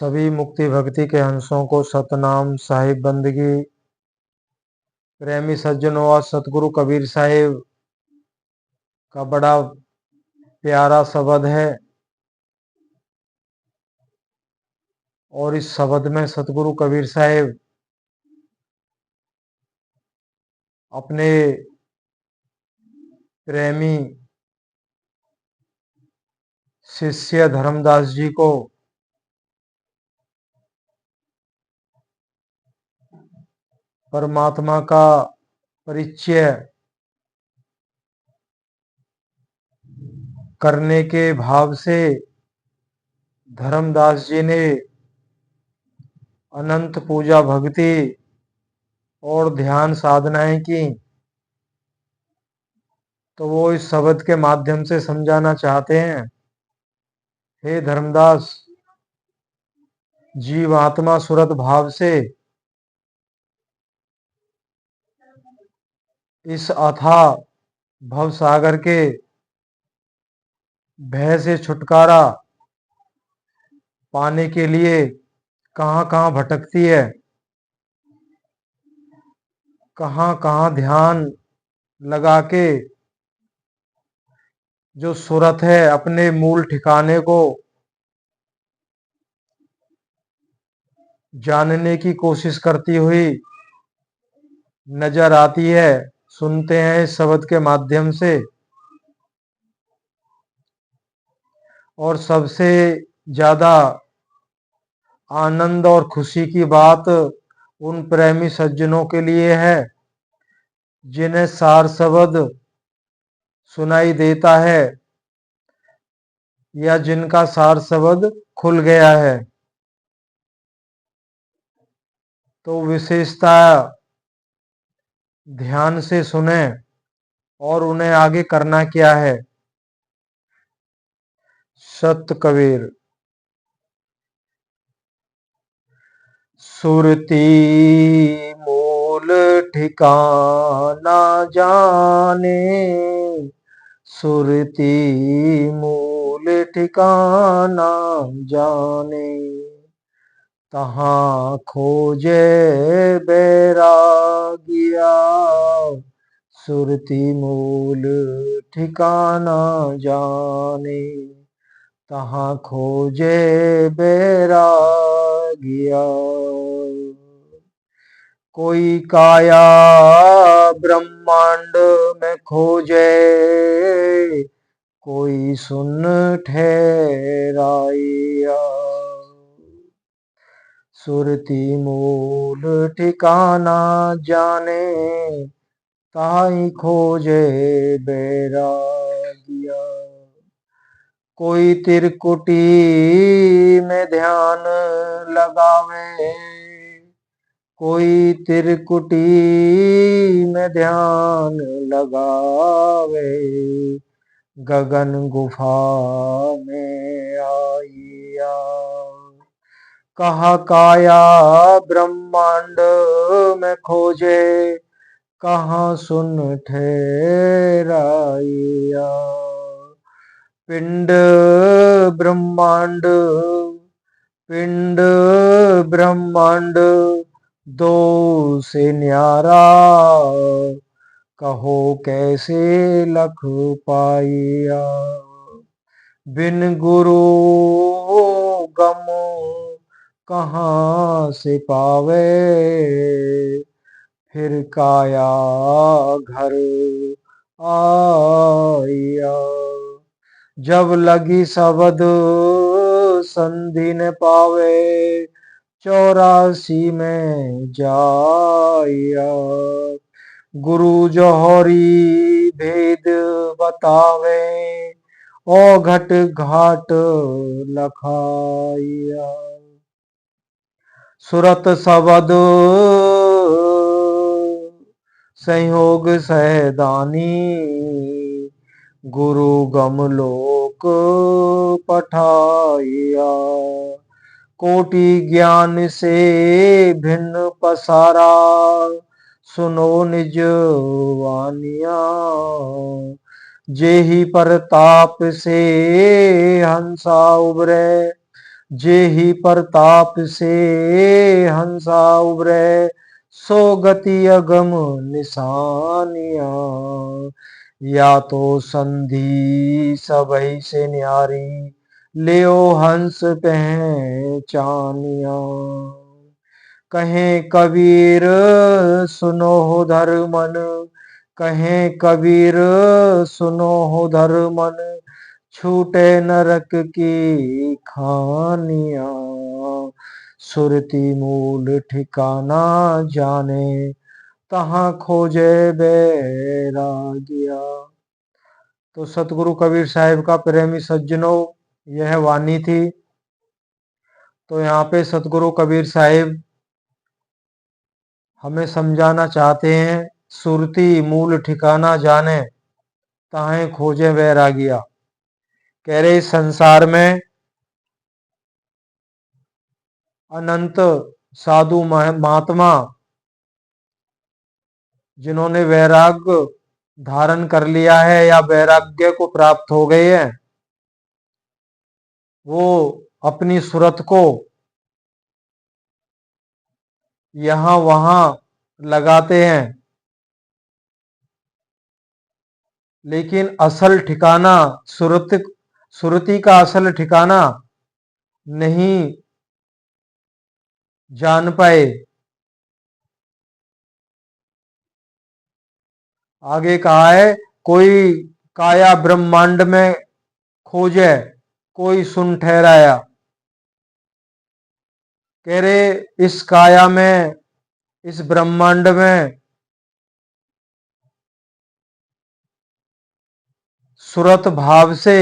सभी मुक्ति भक्ति के हंसों को सतनाम साहिब बंदगी प्रेमी सज्जनों और सतगुरु कबीर साहिब का बड़ा प्यारा शब्द है। और इस शब्द में सतगुरु कबीर साहिब अपने प्रेमी शिष्य धर्मदास जी को परमात्मा का परिचय करने के भाव से धर्मदास जी ने अनंत पूजा भक्ति और ध्यान साधनाएं की। तो वो इस शब्द के माध्यम से समझाना चाहते हैं, हे धर्मदास, जीव आत्मा सुरत भाव से इस अथाह भव सागर के भय से छुटकारा पाने के लिए कहां कहां भटकती है, कहां कहां ध्यान लगा के जो सूरत है अपने मूल ठिकाने को जानने की कोशिश करती हुई नजर आती है। सुनते हैं इस शब्द के माध्यम से। और सबसे ज्यादा आनंद और खुशी की बात उन प्रेमी सज्जनों के लिए है जिन्हें सार शब्द सुनाई देता है या जिनका सार शब्द खुल गया है। तो विशेषता ध्यान से सुने और उन्हें आगे करना क्या है। सत कबीर। सुरती मूल ठिकाना जाने, सुरती मूल ठिकाना जाने, तहाँ खोजे बैरागिया, सुरती मूल ठिकाना जाने, तहाँ खोजे बैरागिया। कोई काया ब्रह्मांड में खोजे, कोई सुन ठहराया, सुरती मूल ठिकाना जाने, ताई खोजे बैरागिया। कोई त्रिकुटी में ध्यान लगावे, कोई त्रिकुटी में ध्यान लगावे, गगन गुफा में आइया, कहा काया ब्रह्मांड में खोजे, कहाँ सुन ठहराइया। पिंड ब्रह्मांड, पिंड ब्रह्मांड दो से न्यारा, कहो कैसे लख पाइया। बिन गुरु गम कहाँ से पावे, फिर काया घर आया। जब लगी शब्द संधि न पावे, 84 में जाया। गुरु जोहरी भेद बतावे, ओ घट घाट लखाइया। सुरत शब्द संयोग सहदानी, गुरु गमलोक पठाइया। कोटि ज्ञान से भिन्न पसारा, सुनो निज वानिया। जेहि परताप से हंसा उबरे, जेहि परताप से हंसा उबरै, सो गति अगम निशानिया। या तो संधि सबहि से न्यारी, लियो हंस पहचानिया। कहें कबीर सुनो हो धर्मन, कहें कबीर सुनो हो धर्मन, छूटे नरक की खानिया। सुरति मूल ठिकाना जाने, तहाँ खोजे बैरागिया। तो सतगुरु कबीर साहिब का प्रेमी सज्जनों, यह वाणी थी। तो यहाँ पे सतगुरु कबीर साहिब हमें समझाना चाहते हैं, सुरती मूल ठिकाना जाने, ताहे खोजे बैरागिया। कह रहे इस संसार में अनंत साधु महात्मा जिन्होंने वैराग्य धारण कर लिया है या वैराग्य को प्राप्त हो गए हैं, वो अपनी सुरत को यहां वहां लगाते हैं, लेकिन असल ठिकाना सुरती का असल ठिकाना नहीं जान पाए। आगे कहा है, कोई काया ब्रह्मांड में खोजे, कोई सुन ठहराया। कह रहे इस काया में, इस ब्रह्मांड में सुरत भाव से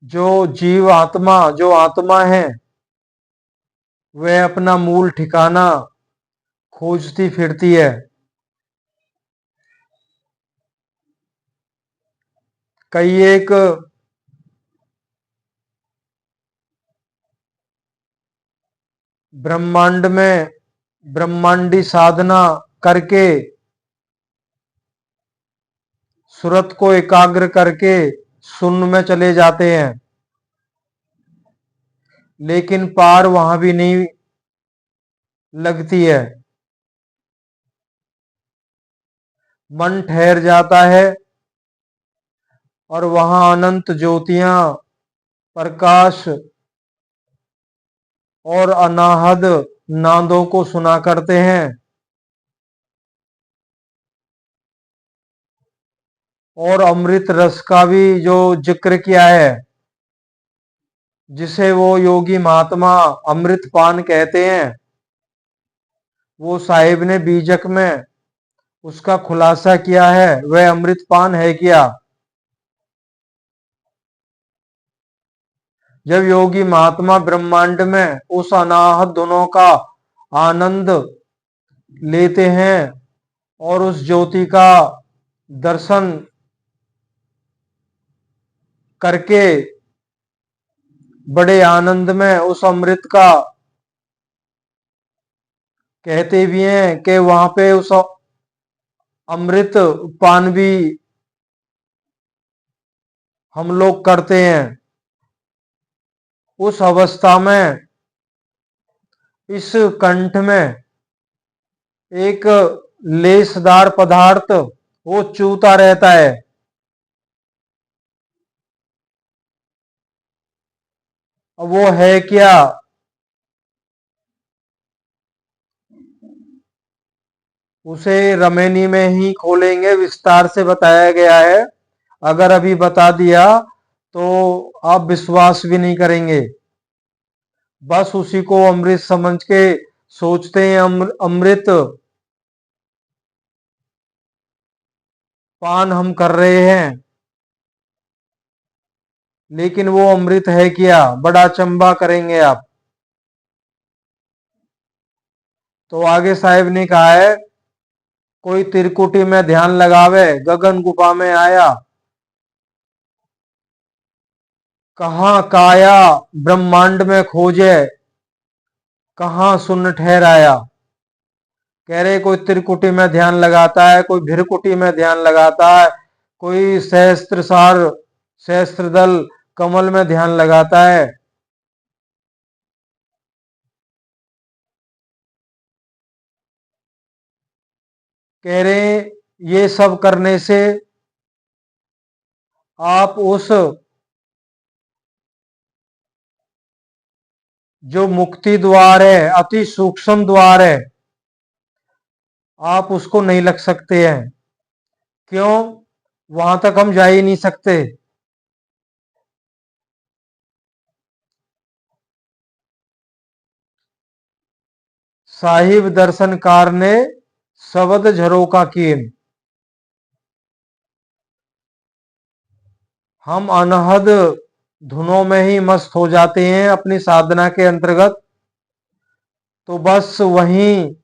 जो जीव आत्मा, जो आत्मा है, वह अपना मूल ठिकाना खोजती फिरती है। कई एक ब्रह्मांड में ब्रह्मांडी साधना करके, सुरत को एकाग्र करके शून्य में चले जाते हैं, लेकिन पार वहां भी नहीं लगती है। मन ठहर जाता है और वहां अनंत ज्योतियां, प्रकाश और अनाहद नादों को सुना करते हैं। और अमृत रस का भी जो जिक्र किया है, जिसे वो योगी महात्मा अमृत पान कहते हैं, वो साहिब ने बीजक में उसका खुलासा किया है। वह अमृत पान है क्या? जब योगी महात्मा ब्रह्मांड में उस अनाहत धुनों का आनंद लेते हैं और उस ज्योति का दर्शन करके बड़े आनंद में उस अमृत का कहते भी हैं कि वहां पे उस अमृत पान भी हम लोग करते हैं। उस अवस्था में इस कंठ में एक लेसदार पदार्थ वो चूता रहता है। अब वो है क्या? उसे रमेनी में ही खोलेंगे, विस्तार से बताया गया है। अगर अभी बता दिया तो आप विश्वास भी नहीं करेंगे। बस उसी को अमृत समझ के सोचते हैं अमृत पान हम कर रहे हैं, लेकिन वो अमृत है क्या? बड़ा अचंभा करेंगे आप। तो आगे साहिब ने कहा है, कोई त्रिकुटी में ध्यान लगावे, गगन गुफा में आया, कहां काया ब्रह्मांड में खोजे, कहां सुन ठहराया। कह रहे कोई त्रिकुटी में ध्यान लगाता है, कोई भिरकुटी में ध्यान लगाता है, कोई सहस्त्रसार सहस्त्रदल कमल में ध्यान लगाता है। कह रहे हैं ये सब करने से आप उस जो मुक्ति द्वार है, अति सूक्ष्म द्वार है, आप उसको नहीं लग सकते हैं। क्यों? वहां तक हम जा ही नहीं सकते। साहिब दर्शनकार ने शब्द झरोका कीन। हम अनहद धुनों में ही मस्त हो जाते हैं अपनी साधना के अंतर्गत, तो बस वहीं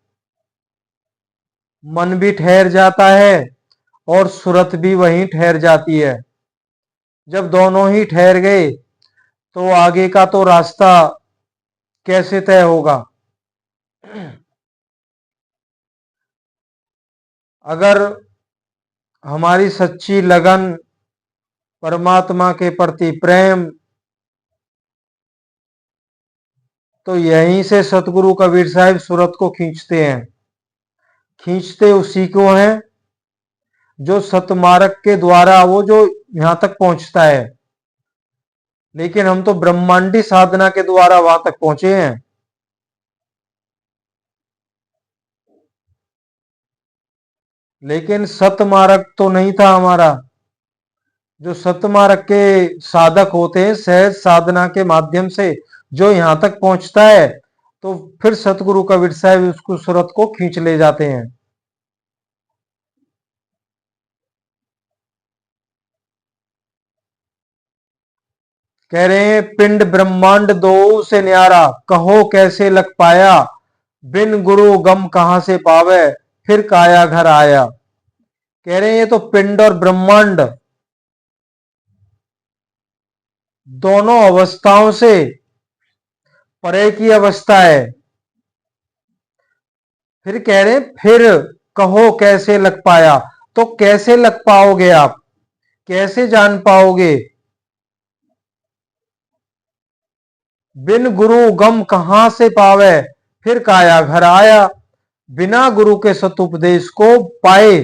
मन भी ठहर जाता है और सुरत भी वहीं ठहर जाती है। जब दोनों ही ठहर गए तो आगे का तो रास्ता कैसे तय होगा? अगर हमारी सच्ची लगन, परमात्मा के प्रति प्रेम, तो यहीं से सतगुरु कबीर साहब सूरत को खींचते हैं। खींचते उसी को हैं जो सतमार्ग के द्वारा वो जो यहां तक पहुंचता है। लेकिन हम तो ब्रह्मांडी साधना के द्वारा वहां तक पहुंचे हैं। लेकिन सतमार्ग तो नहीं था हमारा। जो सतमार्ग के साधक होते हैं, सहज साधना के माध्यम से जो यहां तक पहुंचता है, तो फिर सतगुरु कबीर साहब उसको सूरत को खींच ले जाते हैं। कह रहे हैं पिंड ब्रह्मांड दो से न्यारा, कहो कैसे लग पाया, बिन गुरु गम कहां से पावे, फिर काया घर आया। कह रहे हैं ये तो पिंड और ब्रह्मांड दोनों अवस्थाओं से परे की अवस्था है। फिर कह रहे हैं फिर कहो कैसे लग पाया, तो कैसे लग पाओगे आप? कैसे जान पाओगे? बिन गुरु गम कहां से पावे, फिर काया घर आया। बिना गुरु के सतुपदेश को पाए,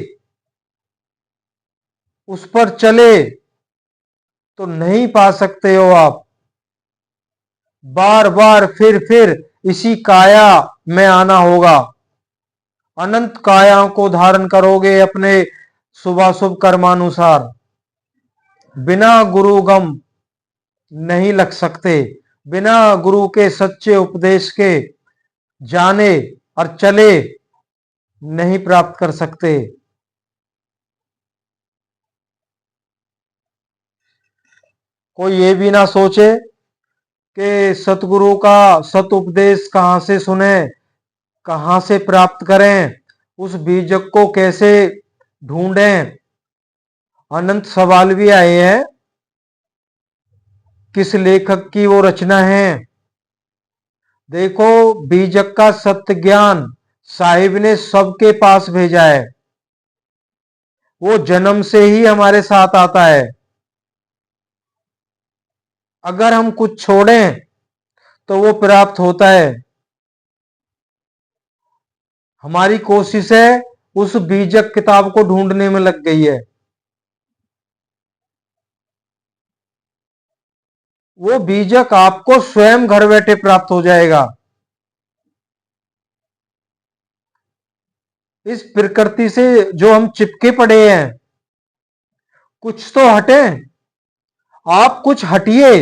उस पर चले, तो नहीं पा सकते हो आप। बार बार फिर इसी काया में आना होगा। अनंत कायाओं को धारण करोगे अपने शुभाशुभ कर्मानुसार। बिना गुरु गम नहीं लग सकते। बिना गुरु के सच्चे उपदेश के जाने और चले नहीं प्राप्त कर सकते। कोई ये भी ना सोचे कि सतगुरु का सत उपदेश कहां से सुने, कहां से प्राप्त करें, उस बीजक को कैसे ढूंढें। अनंत सवाल भी आए हैं। किस लेखक की वो रचना है? देखो, बीजक का सत्य ज्ञान साहिब ने सबके पास भेजा है। वो जन्म से ही हमारे साथ आता है। अगर हम कुछ छोड़ें तो वो प्राप्त होता है। हमारी कोशिश है उस बीजक किताब को ढूंढने में लग गई है। वो बीजक आपको स्वयं घर बैठे प्राप्त हो जाएगा। इस प्रकृति से जो हम चिपके पड़े हैं, कुछ तो हटे। आप कुछ हटिए,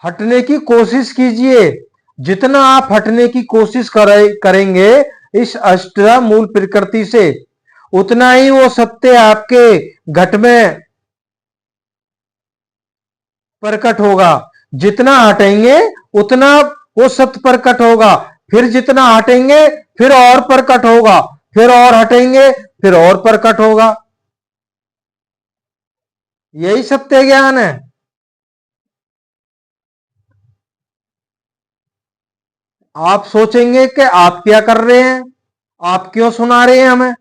हटने की कोशिश कीजिए। जितना आप हटने की कोशिश करेंगे इस अष्टा मूल प्रकृति से, उतना ही वो सत्य आपके घट में प्रकट होगा। जितना हटेंगे उतना वो सत्य प्रकट होगा। फिर जितना हटेंगे फिर और प्रकट होगा। फिर और हटेंगे फिर और प्रकट होगा। यही सत्य ज्ञान है। आप सोचेंगे कि आप क्या कर रहे हैं, आप क्यों सुना रहे हैं हमें?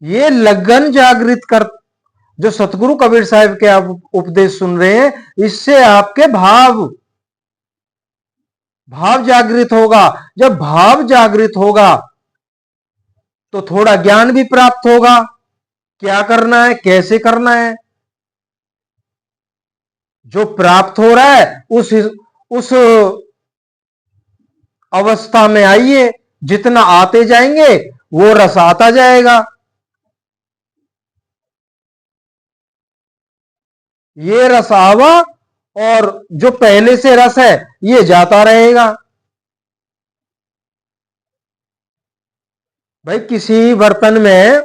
ये लगन जागृत कर, जो सतगुरु कबीर साहब के आप उपदेश सुन रहे हैं, इससे आपके भाव जागृत होगा। जब भाव जागृत होगा तो थोड़ा ज्ञान भी प्राप्त होगा, क्या करना है, कैसे करना है। जो प्राप्त हो रहा है उस अवस्था में आइए, जितना आते जाएंगे वो रस आता जाएगा। ये रस आवा और जो पहले से रस है ये जाता रहेगा। भाई किसी बर्तन में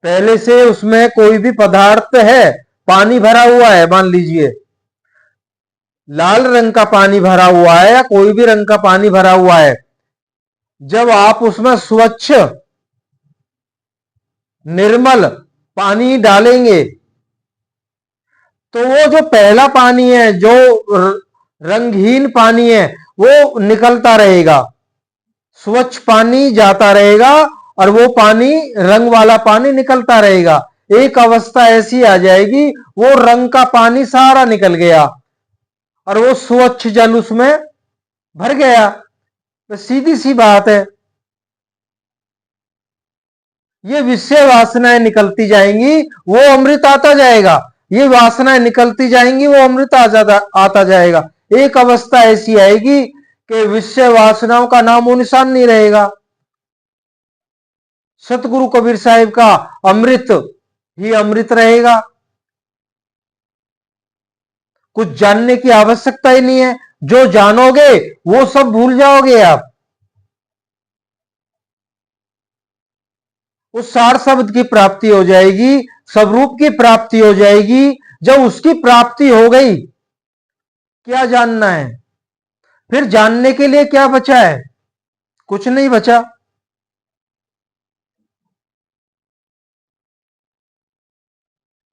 पहले से उसमें कोई भी पदार्थ है, पानी भरा हुआ है, मान लीजिए लाल रंग का पानी भरा हुआ है या कोई भी रंग का पानी भरा हुआ है, जब आप उसमें स्वच्छ निर्मल पानी डालेंगे तो वो जो पहला पानी है, जो रंगहीन पानी है, वो निकलता रहेगा, स्वच्छ पानी जाता रहेगा और वो पानी रंग वाला पानी निकलता रहेगा। एक अवस्था ऐसी आ जाएगी वो रंग का पानी सारा निकल गया और वो स्वच्छ जल उसमें भर गया। तो सीधी सी बात है, ये विषय वासनाएं निकलती जाएंगी, वो अमृत आता जाएगा। ये वासनाएं निकलती जाएंगी, वो अमृत आता जाएगा। एक अवस्था ऐसी आएगी कि विषय वासनाओं का नामो निशान नहीं रहेगा। सतगुरु कबीर साहिब का अमृत ही अमृत रहेगा। कुछ जानने की आवश्यकता ही नहीं है, जो जानोगे वो सब भूल जाओगे आप। उस सार शब्द की प्राप्ति हो जाएगी, स्वरूप की प्राप्ति हो जाएगी। जब उसकी प्राप्ति हो गई, क्या जानना है फिर? जानने के लिए क्या बचा है? कुछ नहीं बचा।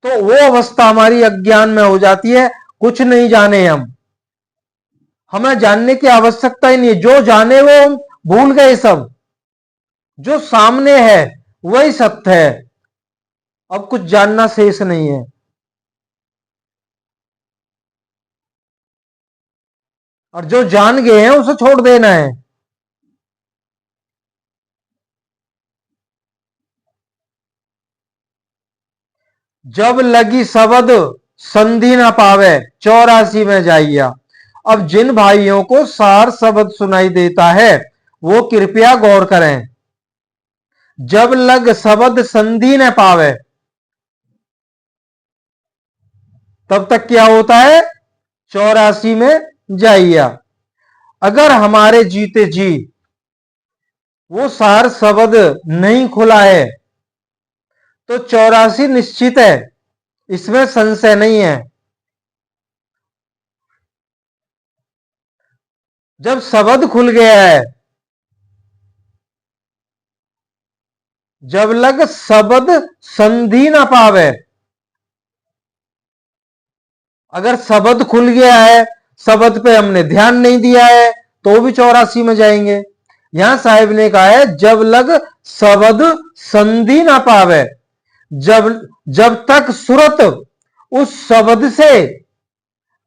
तो वो अवस्था हमारी अज्ञान में हो जाती है, कुछ नहीं जाने हम। हमें जानने की आवश्यकता ही नहीं है, जो जाने वो हम भूल गए सब। जो सामने है वही सत्य है, अब कुछ जानना शेष नहीं है। और जो जान गए हैं उसे छोड़ देना है। जब लगी शब्द संधि न पावे 84 में जाइया। अब जिन भाइयों को सार शब्द सुनाई देता है वो कृपया गौर करें। जब लग शब्द संधि न पावे, तब तक क्या होता है? 84 में जाइया। अगर हमारे जीते जी वो सार शब्द नहीं खुला है तो 84 निश्चित है, इसमें संशय नहीं है। जब शब्द खुल गया है, जब लग शब्द संधि ना पावे, अगर शब्द खुल गया है, शब्द पे हमने ध्यान नहीं दिया है, तो भी 84 में जाएंगे। यहां साहिब ने कहा है जब लग शब्द संधि ना पावे, जब जब तक सुरत उस शब्द से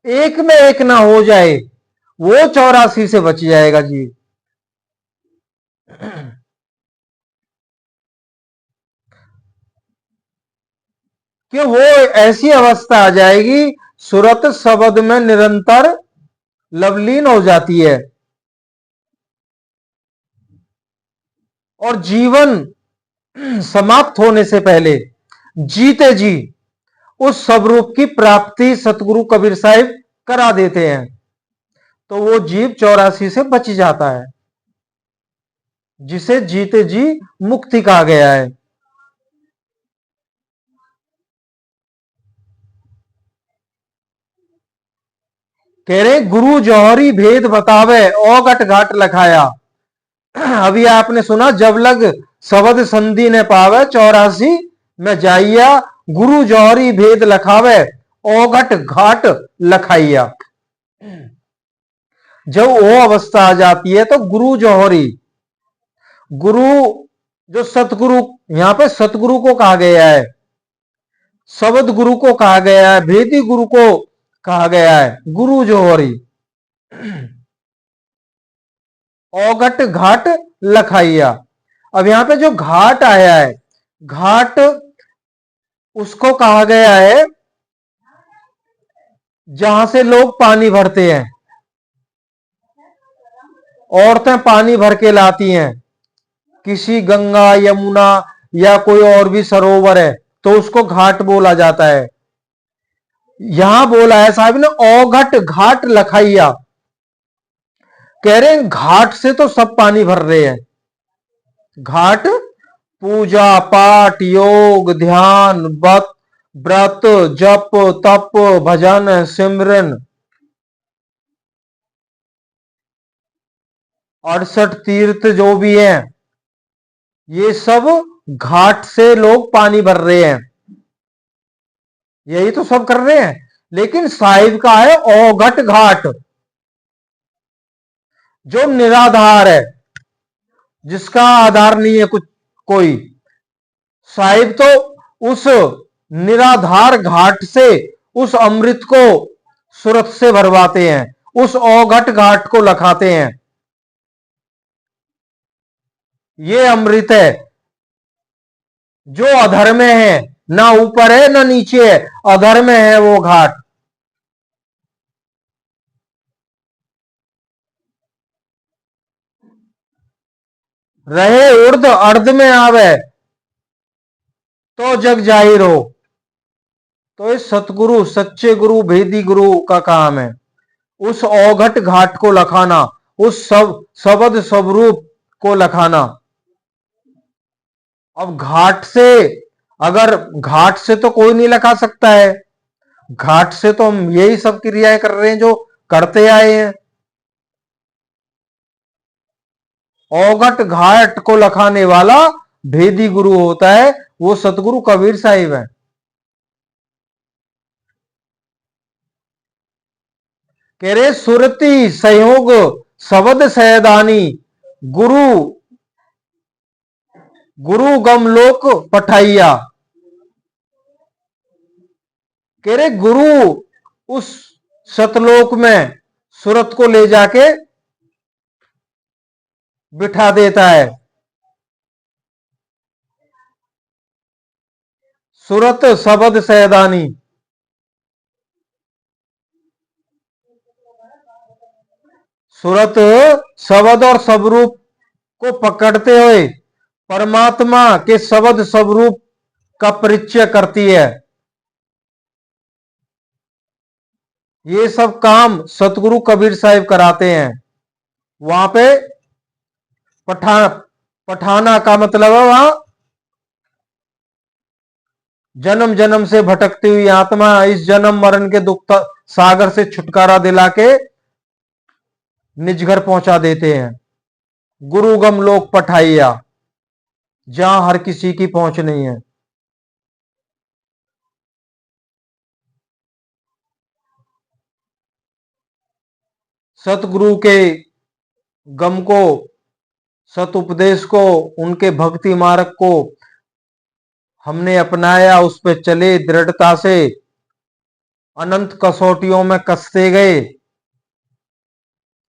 एक में एक ना हो जाए, वो 84 से बच जाएगा जी। कि वो ऐसी अवस्था आ जाएगी, सुरत शब्द में निरंतर लवलीन हो जाती है और जीवन समाप्त होने से पहले जीते जी उस स्वरूप की प्राप्ति सतगुरु कबीर साहिब करा देते हैं, तो वो जीव 84 से बच जाता है, जिसे जीते जी मुक्ति कहा गया है। कह रहे गुरु जौहरी भेद बतावे ओ घट घाट लखाया। अभी आपने सुना जब लग शब्द संधि ने पावे 84 में जाइया, गुरु जौहरी भेद लखावे ओघट घाट लखाइया। जब वो अवस्था आ जाती है तो गुरु जौहरी, गुरु जो सतगुरु यहां पे सतगुरु को कहा गया है, शब्द गुरु को कहा गया है, भेदी गुरु को कहा गया है, गुरु जो हो रही। औघट घाट लखाइया। अब यहां पे जो घाट आया है, घाट उसको कहा गया है जहां से लोग पानी भरते हैं, औरतें पानी भर के लाती हैं, किसी गंगा यमुना या कोई और भी सरोवर है तो उसको घाट बोला जाता है। यहां बोला है साहब ने औघट घाट लखाइया। कह रहे हैं घाट से तो सब पानी भर रहे हैं। घाट पूजा पाठ योग ध्यान व्रत जप तप भजन सिमरन 68 तीर्थ जो भी हैं, ये सब घाट से लोग पानी भर रहे हैं, यही तो सब कर रहे हैं। लेकिन साहिब का है औघट घाट, जो निराधार है, जिसका आधार नहीं है कुछ कोई। साहिब तो उस निराधार घाट से उस अमृत को सुरत से भरवाते हैं, उस औघट घाट को लखाते हैं। ये अमृत है जो अधर में है, ना ऊपर है ना नीचे है, अधर में है वो घाट। रहे उर्द अर्ध में आवे तो जग जाहिर हो। तो इस सतगुरु सच्चे गुरु भेदी गुरु का काम है उस औघट घाट को लखाना, उस शब्द स्वरूप को लखाना। अब घाट से, अगर घाट से तो कोई नहीं लखा सकता है, घाट से तो हम यही सब क्रियाएं कर रहे हैं जो करते आए हैं। औघट घाट को लखाने वाला भेदी गुरु होता है, वो सतगुरु कबीर साहिब है। कह रहे सुरती सहयोग शब्द सैदानी गुरु गुरु गमलोक पठाइया। कह रहे गुरु उस सतलोक में सुरत को ले जाके बिठा देता है। सुरत शब्द सैदानी, सुरत शब्द और स्वरूप को पकड़ते हुए परमात्मा के शब्द स्वरूप का परिचय करती है। ये सब काम सतगुरु कबीर साहिब कराते हैं। वहां पे पठाना का मतलब है वहां जन्म जन्म से भटकती हुई आत्मा इस जन्म मरण के दुख सागर से छुटकारा दिला के निज घर पहुंचा देते हैं। गुरुगम लोक पठाइया, जहां हर किसी की पहुंच नहीं है। सतगुरु के गम को, सत उपदेश को, उनके भक्ति मार्ग को हमने अपनाया, उस पे चले दृढ़ता से, अनंत कसौटियों में कसते गए,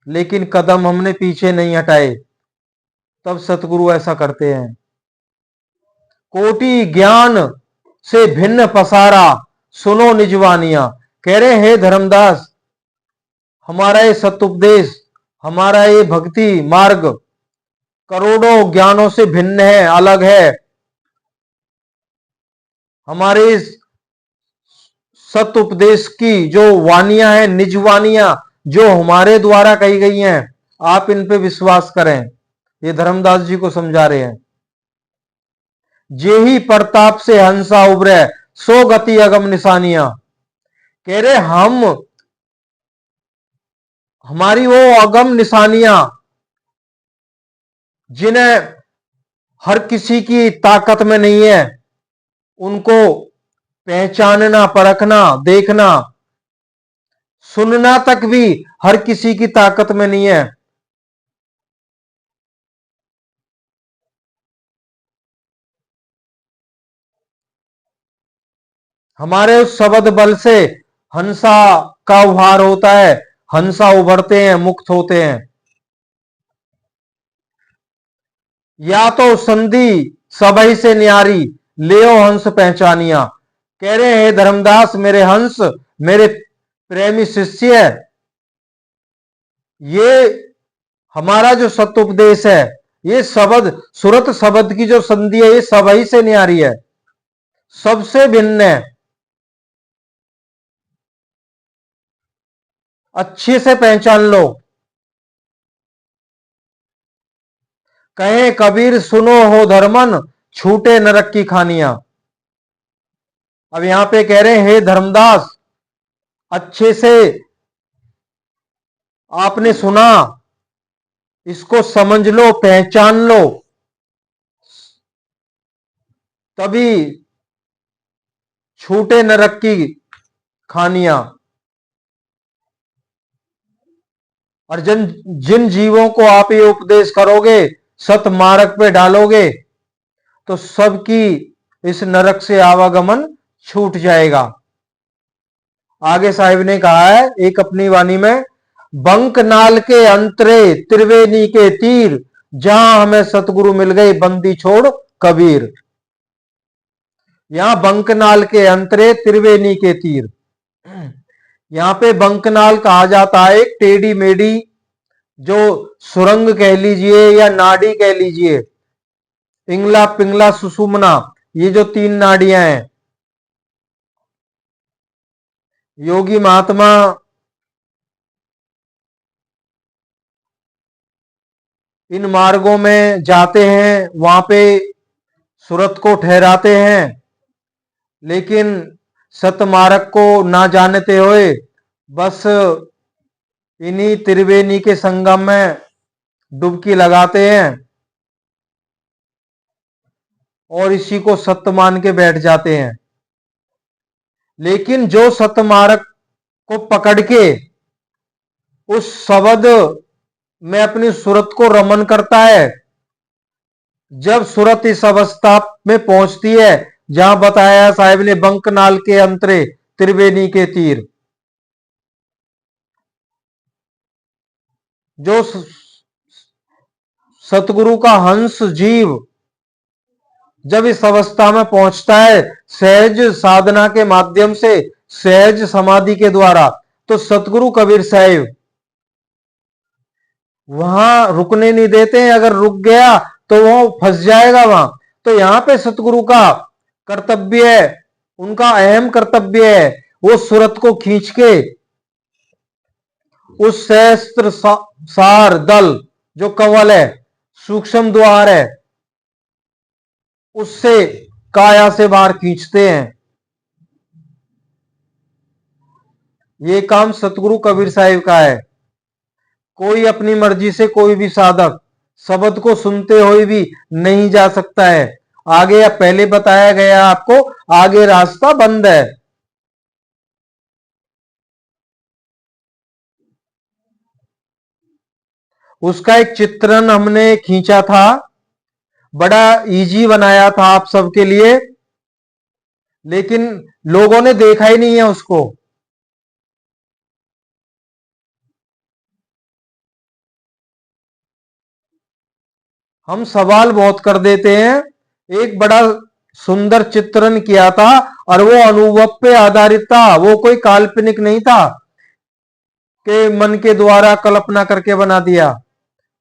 लेकिन कदम हमने पीछे नहीं हटाए। तब सतगुरु ऐसा करते हैं। कोटि ज्ञान से भिन्न पसारा सुनो निजवानिया। कह रहे हे धर्मदास, हमारा ये सतुपदेश, हमारा ये भक्ति मार्ग करोड़ों ज्ञानों से भिन्न है, अलग है। हमारे इस सत उपदेश की जो वानियां हैं, निज वानियां जो हमारे द्वारा कही गई हैं, आप इन पे विश्वास करें। ये धर्मदास जी को समझा रहे हैं। जे ही प्रताप से हंसा उभरे सो गति अगम निशानियां। कह रहे हमारी वो अगम निशानियां जिन्हें हर किसी की ताकत में नहीं है, उनको पहचानना, परखना, देखना, सुनना तक भी हर किसी की ताकत में नहीं है। हमारे उस शब्द बल से हंसा का उभार होता है, हंसा उभरते हैं, मुक्त होते हैं। या तो संधि सबई से न्यारी, लेओ हंस पहचानिया। कह रहे हैं धर्मदास मेरे हंस, मेरे प्रेमी शिष्य, ये हमारा जो सत्योपदेश है, ये शब्द सुरत शब्द की जो संधि है, ये सबई से न्यारी है, सबसे भिन्न है, अच्छे से पहचान लो। कहे कबीर सुनो हो धर्मन, छूटे नरक की खानियां। अब यहां पे कह रहे हैं हे धर्मदास, अच्छे से आपने सुना, इसको समझ लो, पहचान लो, तभी छूटे नरक की खानियां। और जिन जिन जीवों को आप ये उपदेश करोगे, सत मार्ग पे डालोगे, तो सबकी इस नरक से आवागमन छूट जाएगा। आगे साहिब ने कहा है एक अपनी वाणी में, बंकनाल के अंतरे त्रिवेणी के तीर, जहां हमें सतगुरु मिल गए बंदी छोड़ कबीर। यहां बंकनाल के अंतरे त्रिवेणी के तीर, यहां पे बंकनाल कहा जाता है एक टेढ़ी मेढ़ी जो सुरंग कह लीजिए या नाड़ी कह लीजिए, पिंगला पिंगला सुषुम्ना, ये जो तीन नाड़ियां हैं, योगी महात्मा इन मार्गों में जाते हैं, वहां पे सुरत को ठहराते हैं, लेकिन सतमार्ग को ना जानते हुए बस इन्हीं त्रिवेणी के संगम में डुबकी लगाते हैं और इसी को सत्य मान के बैठ जाते हैं। लेकिन जो सतमार्ग को पकड़ के उस शब्द में अपनी सूरत को रमन करता है, जब सूरत इस अवस्था में पहुंचती है जहां बताया साहिब ने बंकनाल के अंतरे त्रिवेणी के तीर, जो सतगुरु का हंस जीव जब इस अवस्था में पहुंचता है सहज साधना के माध्यम से, सहज समाधि के द्वारा, तो सतगुरु कबीर साहिब वहां रुकने नहीं देते हैं। अगर रुक गया तो वो फंस जाएगा वहां। तो यहां पे सतगुरु का कर्तव्य है, उनका अहम कर्तव्य है, वो सूरत को खींच के उस सहस्त्र सार दल जो कवल है, सूक्ष्म द्वार है, उससे काया से बाहर खींचते हैं। ये काम सतगुरु कबीर साहिब का है। कोई अपनी मर्जी से कोई भी साधक शब्द को सुनते हुए भी नहीं जा सकता है आगे। या पहले बताया गया आपको, आगे रास्ता बंद है। उसका एक चित्रण हमने खींचा था, बड़ा इजी बनाया था आप सबके लिए, लेकिन लोगों ने देखा ही नहीं है उसको। हम सवाल बहुत कर देते हैं। एक बड़ा सुंदर चित्रण किया था और वो अनुभव पे आधारित था, वो कोई काल्पनिक नहीं था कि मन के द्वारा कल्पना करके बना दिया।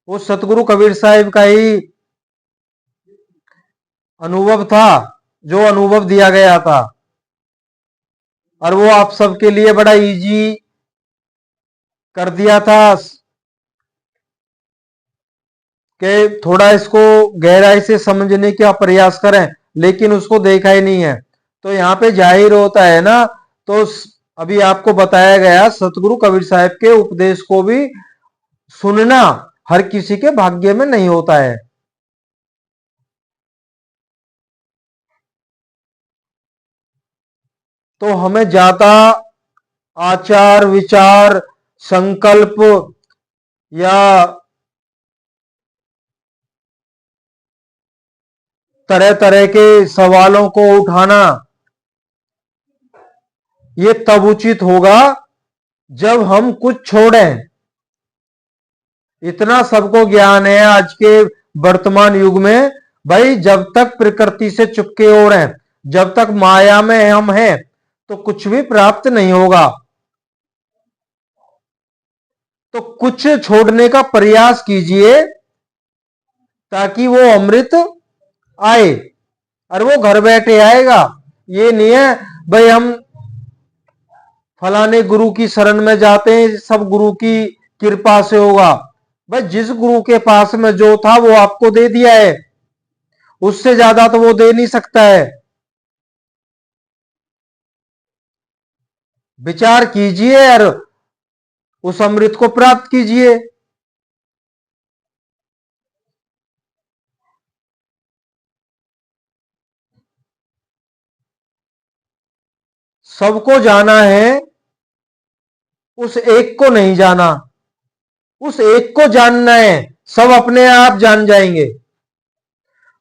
वो सतगुरु कबीर साहिब का ही अनुभव था, जो अनुभव दिया गया था, और वो आप सबके लिए बड़ा इजी कर दिया था कि थोड़ा इसको गहराई से समझने का प्रयास करें, लेकिन उसको देखा ही नहीं है। तो यहाँ पे जाहिर होता है ना, तो अभी आपको बताया गया सतगुरु कबीर साहिब के उपदेश को भी सुनना हर किसी के भाग्य में नहीं होता है। तो हमें ज्यादा आचार विचार संकल्प या तरह तरह के सवालों को उठाना ये तब उचित होगा जब हम कुछ छोड़ें। इतना सबको ज्ञान है आज के वर्तमान युग में, भाई जब तक प्रकृति से चुपके हो रहे हैं, जब तक माया में हम हैं, तो कुछ भी प्राप्त नहीं होगा। तो कुछ छोड़ने का प्रयास कीजिए ताकि वो अमृत आए, और वो घर बैठे आएगा। ये नहीं है भाई हम फलाने गुरु की शरण में जाते हैं, सब गुरु की कृपा से होगा। भाई जिस गुरु के पास में जो था वो आपको दे दिया है, उससे ज्यादा तो वो दे नहीं सकता है। विचार कीजिए और उस अमृत को प्राप्त कीजिए। सबको जाना है, उस एक को नहीं जाना। उस एक को जानना है, सब अपने आप जान जाएंगे।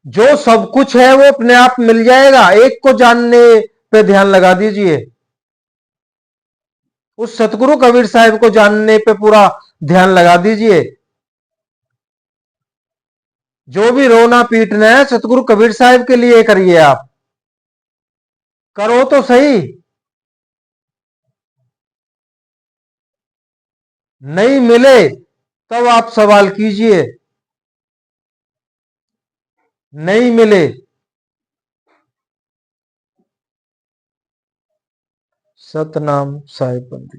जो सब कुछ है वो अपने आप मिल जाएगा, एक को जानने पे ध्यान लगा दीजिए। उस सतगुरु कबीर साहब को जानने पे पूरा ध्यान लगा दीजिए। जो भी रोना पीटना है सतगुरु कबीर साहब के लिए करिए, आप करो तो सही। नहीं मिले तब आप सवाल कीजिए, नहीं मिले। सतनाम साहिब बंदी।